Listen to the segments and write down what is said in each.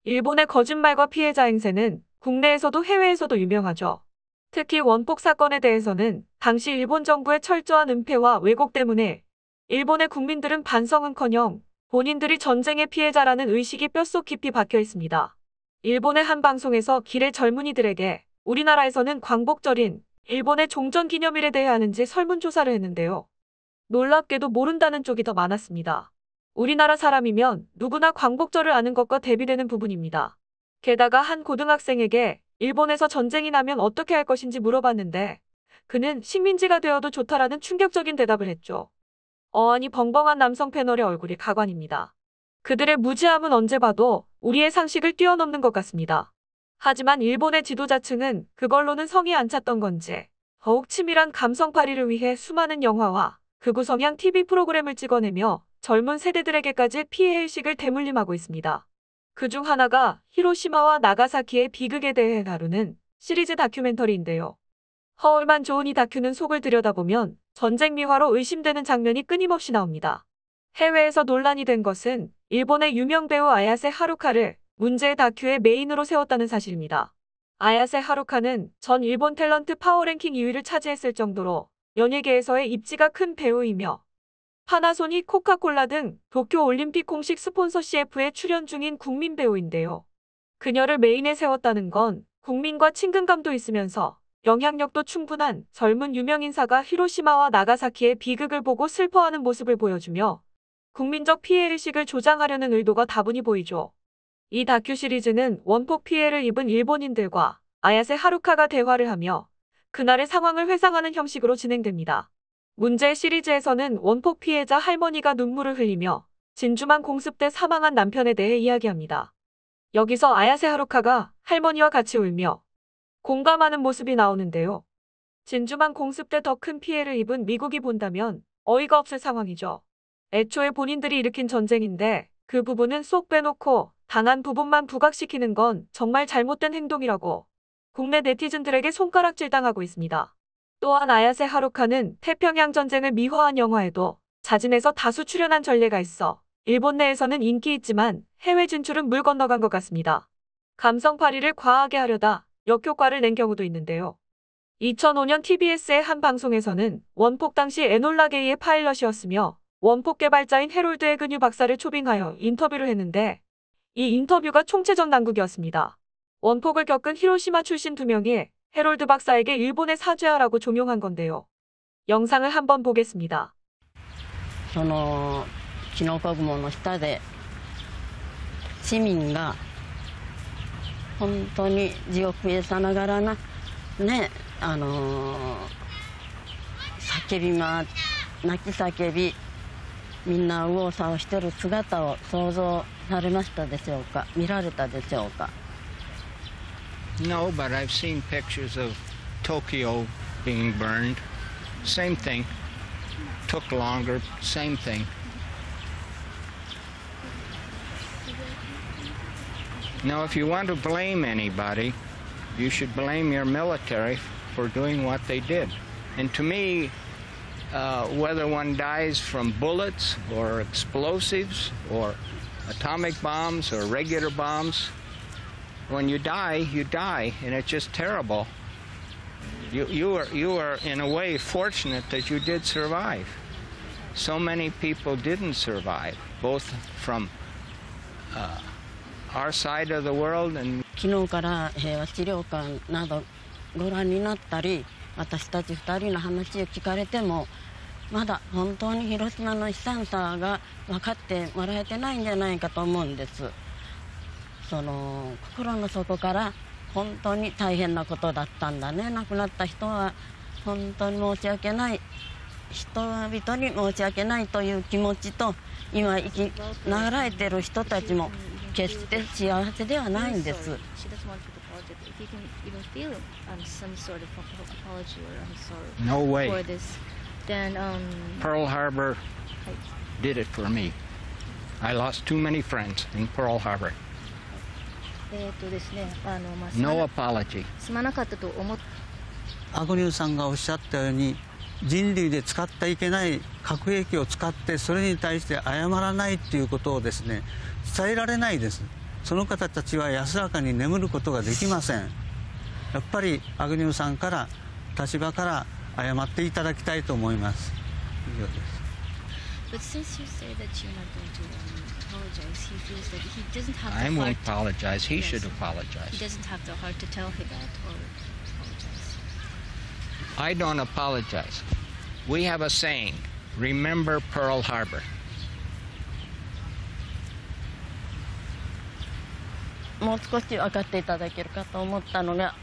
일본의 거짓말과 피해자 행세는 국내에서도 해외에서도 유명하죠. 특히 원폭 사건에 대해서는 당시 일본 정부의 철저한 은폐와 왜곡 때문에 일본의 국민들은 반성은커녕 본인들이 전쟁의 피해자라는 의식이 뼛속 깊이 박혀 있습니다. 일본의 한 방송에서 길의 젊은이들에게 우리나라에서는 광복절인 일본의 종전기념일에 대해 아는지 설문조사를 했는데요. 놀랍게도 모른다는 쪽이 더 많았습니다. 우리나라 사람이면 누구나 광복절을 아는 것과 대비되는 부분입니다. 게다가 한 고등학생에게 일본에서 전쟁이 나면 어떻게 할 것인지 물어봤는데 그는 식민지가 되어도 좋다라는 충격적인 대답을 했죠. 어안이 벙벙한 남성 패널의 얼굴이 가관입니다. 그들의 무지함은 언제 봐도 우리의 상식을 뛰어넘는 것 같습니다. 하지만 일본의 지도자층은 그걸로는 성이 안 찼던 건지 더욱 치밀한 감성팔이를 위해 수많은 영화와 극우 성향 TV 프로그램을 찍어내며 젊은 세대들에게까지 피해의식을 대물림하고 있습니다. 그중 하나가 히로시마와 나가사키의 비극에 대해 다루는 시리즈 다큐멘터리인데요. 허울만 좋은 이 다큐는 속을 들여다보면 전쟁 미화로 의심되는 장면이 끊임없이 나옵니다. 해외에서 논란이 된 것은 일본의 유명 배우 아야세 하루카를 문제의 다큐의 메인으로 세웠다는 사실입니다. 아야세 하루카는 전 일본 탤런트 파워랭킹 2위를 차지했을 정도로 연예계에서의 입지가 큰 배우이며 파나소닉, 코카콜라 등 도쿄올림픽 공식 스폰서 CF에 출연 중인 국민 배우인데요. 그녀를 메인에 세웠다는 건 국민과 친근감도 있으면서 영향력도 충분한 젊은 유명인사가 히로시마와 나가사키의 비극을 보고 슬퍼하는 모습을 보여주며 국민적 피해의식을 조장하려는 의도가 다분히 보이죠. 이 다큐 시리즈는 원폭 피해를 입은 일본인들과 아야세 하루카가 대화를 하며 그날의 상황을 회상하는 형식으로 진행됩니다. 문제의 시리즈에서는 원폭 피해자 할머니가 눈물을 흘리며 진주만 공습 때 사망한 남편에 대해 이야기합니다. 여기서 아야세 하루카가 할머니와 같이 울며 공감하는 모습이 나오는데요. 진주만 공습 때 더 큰 피해를 입은 미국이 본다면 어이가 없을 상황이죠. 애초에 본인들이 일으킨 전쟁인데 그 부분은 쏙 빼놓고 당한 부분만 부각시키는 건 정말 잘못된 행동이라고 국내 네티즌들에게 손가락질 당하고 있습니다. 또한 아야세 하루카는 태평양 전쟁을 미화한 영화에도 자진해서 다수 출연한 전례가 있어 일본 내에서는 인기 있지만 해외 진출은 물 건너간 것 같습니다. 감성팔이를 과하게 하려다 역효과를 낸 경우도 있는데요. 2005년 TBS의 한 방송에서는 원폭 당시 에놀라 게이의 파일럿이었으며 원폭 개발자인 해롤드 에그뉴 박사를 초빙하여 인터뷰를 했는데 이 인터뷰가 총체적 난국이었습니다. 원폭을 겪은 히로시마 출신 2명이 해롤드 박사에게 일본에 사죄하라고 종용한 건데요. 영상을 한번 보겠습니다. キノコ雲の下で市民が本当に地獄絵さながらなね叫び泣き叫びみんな右往左往してる姿を想像されましたでしょうか見られたでしょうか No, but I've seen pictures of Tokyo being burned. Same thing. Took longer. Same thing. Now, if you want to blame anybody, you should blame your military for doing what they did. And to me, whether one dies from bullets or explosives or atomic bombs or regular bombs, when you die, and it's just terrible. You are in a way fortunate that you did survive. So many people didn't survive, both from our side of the world and. 昨日から平和資料館などご覧になったり、私たち2人の話を聞かれても、まだ本当に広島の悲惨さが分かってもらえてないんじゃないかと思うんです。心の底から本当に大変なことだったんだね。亡くなった人は本当に申し訳ない。人々に申し訳ないという気持ちと、今生きながらえてる人たちも決して幸せではないんです。No way. Pearl Harbor did it for me. I lost too many friends in Pearl Harbor. No apology. アグニューさんがおっしゃったように、人類で使ってはいけない核兵器を使ってそれに対して謝らないっていうことをですね、伝えられないです。その方たちは安らかに眠ることができません。やっぱりアグニューさんから立場から謝っていただきたいと思います。以上です。 But since you say that you're not going to apologize, he feels that he doesn't have the I won't heart. apologize. He Yes. should He apologize. doesn't have the heart to tell her that or apologize. I don't apologize. We have a saying, remember Pearl Harbor. もう少し分かっていただけるかと思ったのが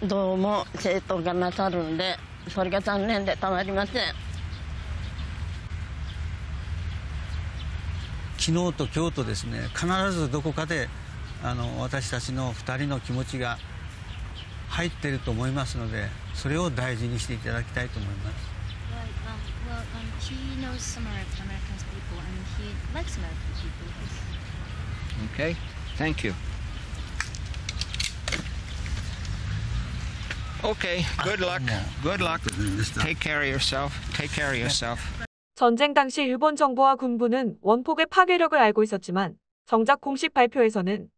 どうも正当がなさるんで、それが残念でたまりません。昨日と今日とですね、必ずどこかで私たちの2人の気持ちが入っていると思いますので、それを大事にしていただきたいと思います。 He knows some American people and he likes American people. Okay? Thank you. Okay, good luck. Good luck. Take care of yourself. Take care of yourself. 전쟁 당시 일본 정부와 군부는 원폭의 파괴력을 알고 있었지만 정작 공식 발표에서는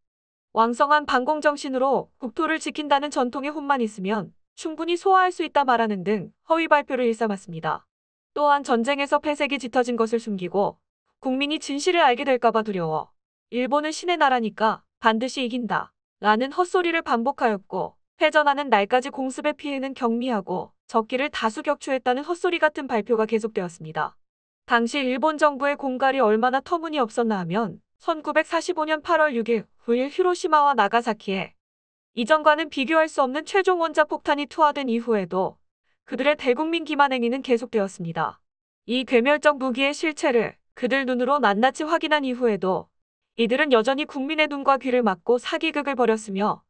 왕성한 반공 정신으로 국토를 지킨다는 전통의 혼만 있으면 충분히 소화할 수 있다 말하는 등 허위 발표를 일삼았습니다. 또한 전쟁에서 패색이 짙어진 것을 숨기고 국민이 진실을 알게 될까봐 두려워 일본은 신의 나라니까 반드시 이긴다 라는 헛소리를 반복하였고, 패전하는 날까지 공습의 피해는 경미하고 적기를 다수 격추했다는 헛소리 같은 발표가 계속되었습니다. 당시 일본 정부의 공갈이 얼마나 터무니없었나 하면 1945년 8월 6일 9일 히로시마와 나가사키에 이전과는 비교할 수 없는 최종 원자폭탄이 투하된 이후에도 그들의 대국민 기만 행위는 계속되었습니다. 이 괴멸적 무기의 실체를 그들 눈으로 낱낱이 확인한 이후에도 이들은 여전히 국민의 눈과 귀를 막고 사기극을 벌였으며,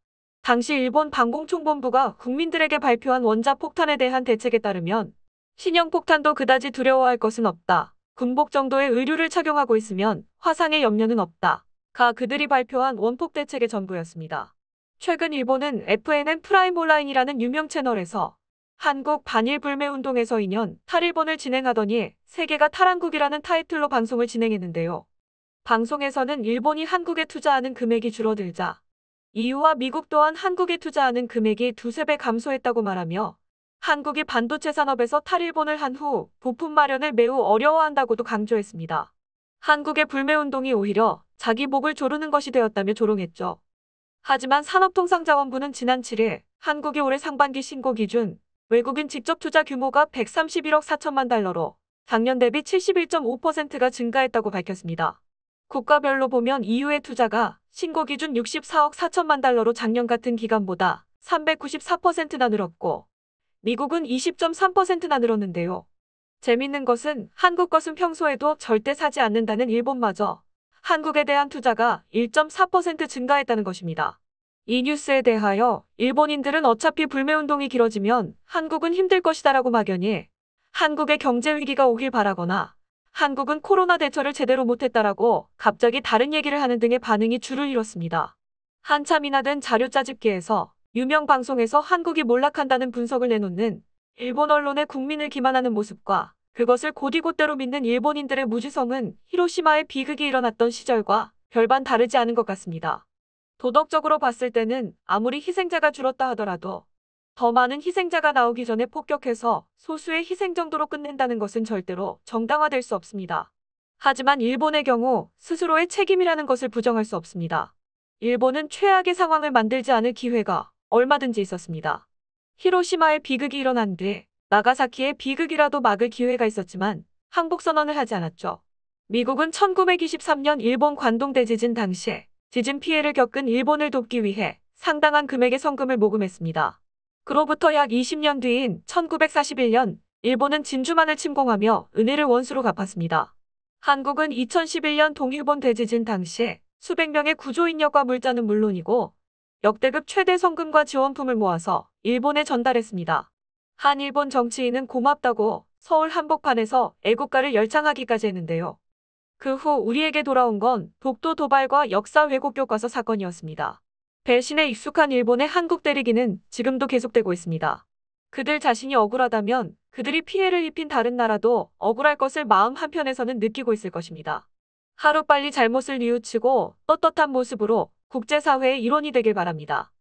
당시 일본 방공총본부가 국민들에게 발표한 원자폭탄에 대한 대책에 따르면 신형폭탄도 그다지 두려워할 것은 없다. 군복 정도의 의류를 착용하고 있으면 화상의 염려는 없다. 가 그들이 발표한 원폭 대책의 전부였습니다. 최근 일본은 FNN 프라임 온라인이라는 유명 채널에서 한국 반일 불매 운동에서 2년 탈일본을 진행하더니 세계가 탈한국이라는 타이틀로 방송을 진행했는데요. 방송에서는 일본이 한국에 투자하는 금액이 줄어들자 EU와 미국 또한 한국에 투자하는 금액이 2~3배 감소했다고 말하며 한국이 반도체 산업에서 탈일본을 한 후 부품 마련을 매우 어려워한다고도 강조했습니다. 한국의 불매운동이 오히려 자기 목을 조르는 것이 되었다며 조롱했죠. 하지만 산업통상자원부는 지난 7일 한국이 올해 상반기 신고 기준 외국인 직접 투자 규모가 131억 4천만 달러로 작년 대비 71.5%가 증가했다고 밝혔습니다. 국가별로 보면 EU의 투자가 신고 기준 64억 4천만 달러로 작년 같은 기간보다 394%나 늘었고 미국은 20.3%나 늘었는데요. 재밌는 것은 한국 것은 평소에도 절대 사지 않는다는 일본마저 한국에 대한 투자가 1.4% 증가했다는 것입니다. 이 뉴스에 대하여 일본인들은 어차피 불매운동이 길어지면 한국은 힘들 것이다라고 막연히 한국의 경제 위기가 오길 바라거나 한국은 코로나 대처를 제대로 못했다라고 갑자기 다른 얘기를 하는 등의 반응이 줄을 이뤘습니다. 한참이나 된 자료 짜집기에서 유명 방송에서 한국이 몰락한다는 분석을 내놓는 일본 언론의 국민을 기만하는 모습과 그것을 곧이곧대로 믿는 일본인들의 무지성은 히로시마의 비극이 일어났던 시절과 별반 다르지 않은 것 같습니다. 도덕적으로 봤을 때는 아무리 희생자가 줄었다 하더라도 더 많은 희생자가 나오기 전에 폭격해서 소수의 희생 정도로 끝낸다는 것은 절대로 정당화될 수 없습니다. 하지만 일본의 경우 스스로의 책임이라는 것을 부정할 수 없습니다. 일본은 최악의 상황을 만들지 않을 기회가 얼마든지 있었습니다. 히로시마의 비극이 일어난 뒤 나가사키의 비극이라도 막을 기회가 있었지만 항복선언을 하지 않았죠. 미국은 1923년 일본 관동 대지진 당시 지진 피해를 겪은 일본을 돕기 위해 상당한 금액의 성금을 모금했습니다. 그로부터 약 20년 뒤인 1941년 일본은 진주만을 침공하며 은혜를 원수로 갚았습니다. 한국은 2011년 동일본 대지진 당시 수백 명의 구조 인력과 물자는 물론이고 역대급 최대 성금과 지원품을 모아서 일본에 전달했습니다. 한일본 정치인은 고맙다고 서울 한복판에서 애국가를 열창하기까지 했는데요. 그 후 우리에게 돌아온 건 독도 도발과 역사 왜곡 교과서 사건이었습니다. 배신에 익숙한 일본의 한국 때리기는 지금도 계속되고 있습니다. 그들 자신이 억울하다면 그들이 피해를 입힌 다른 나라도 억울할 것을 마음 한편에서는 느끼고 있을 것입니다. 하루빨리 잘못을 뉘우치고 떳떳한 모습으로 국제사회의 일원이 되길 바랍니다.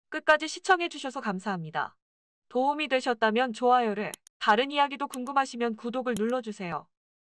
끝까지 시청해주셔서 감사합니다. 도움이 되셨다면 좋아요를, 다른 이야기도 궁금하시면 구독을 눌러주세요.